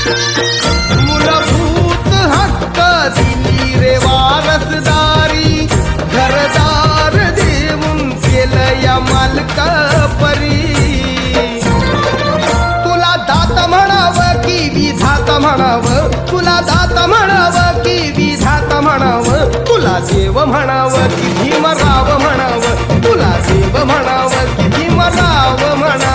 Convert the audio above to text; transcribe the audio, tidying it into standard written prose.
मूलभूत हक्क दिली रे वारसदारी, घरदार देऊन केलं या मालक परी. तुला दात म्हणावं की विधात म्हणावं, तुला दात म्हणावं की विधात म्हणावं, तुला देव म्हणावं की भीमराव म्हणावं, तुला देव म्हणावं की भीमराव म्हणावं.